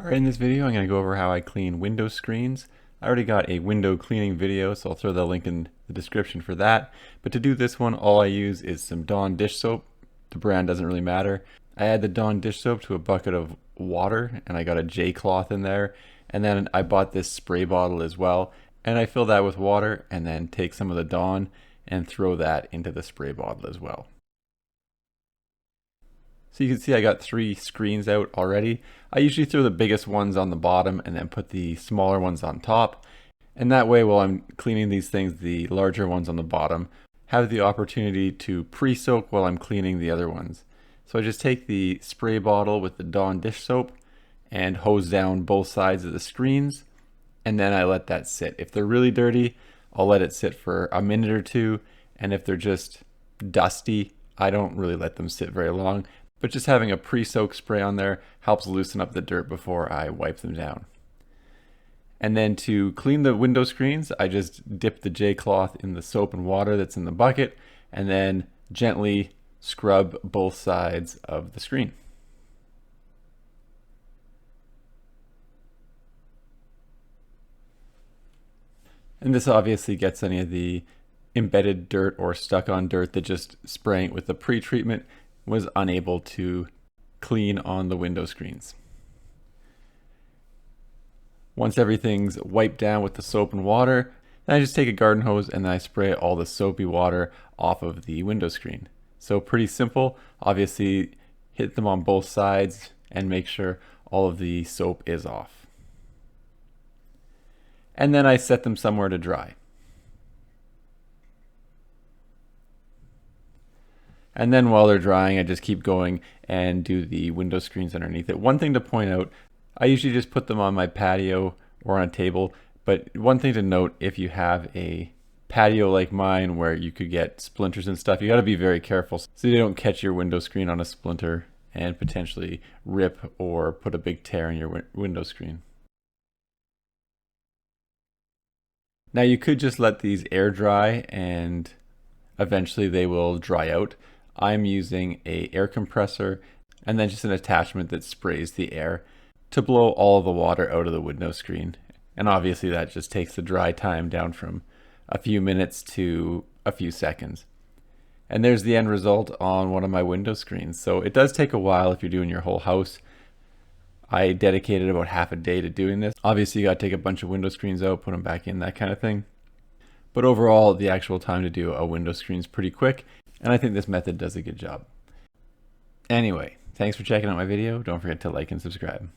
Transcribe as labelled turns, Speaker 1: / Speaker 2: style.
Speaker 1: Alright, in this video I'm going to go over how I clean window screens. I already got a window cleaning video, so I'll throw the link in the description for that. But to do this one, all I use is some Dawn dish soap. The brand doesn't really matter. I add the Dawn dish soap to a bucket of water, and I got a J cloth in there. And then I bought this spray bottle as well, and I fill that with water and then take some of the Dawn and throw that into the spray bottle as well. So you can see I got 3 screens out already. I usually throw the biggest ones on the bottom and then put the smaller ones on top. And that way, while I'm cleaning these things, the larger ones on the bottom have the opportunity to pre-soak while I'm cleaning the other ones. So I just take the spray bottle with the Dawn dish soap and hose down both sides of the screens. And then I let that sit. If they're really dirty, I'll let it sit for a minute or two. And if they're just dusty, I don't really let them sit very long. But just having a pre-soak spray on there helps loosen up the dirt before I wipe them down. And then to clean the window screens, I just dip the J cloth in the soap and water that's in the bucket and then gently scrub both sides of the screen. And this obviously gets any of the embedded dirt or stuck on dirt that just spraying it with the pre-treatment was unable to clean on the window screens. Once everything's wiped down with the soap and water, then I just take a garden hose and then I spray all the soapy water off of the window screen. So pretty simple. Obviously hit them on both sides and make sure all of the soap is off. And then I set them somewhere to dry. And then while they're drying, I just keep going and do the window screens underneath it. One thing to point out, I usually just put them on my patio or on a table, but one thing to note, if you have a patio like mine where you could get splinters and stuff, you got to be very careful so you don't catch your window screen on a splinter and potentially rip or put a big tear in your window screen. Now you could just let these air dry and eventually they will dry out. I'm using an air compressor and then just an attachment that sprays the air to blow all the water out of the window screen. And obviously that just takes the dry time down from a few minutes to a few seconds. And there's the end result on one of my window screens. So it does take a while if you're doing your whole house. I dedicated about half a day to doing this. Obviously you got to take a bunch of window screens out, put them back in, that kind of thing. But overall, the actual time to do a window screen is pretty quick. And I think this method does a good job. Anyway, thanks for checking out my video. Don't forget to like and subscribe.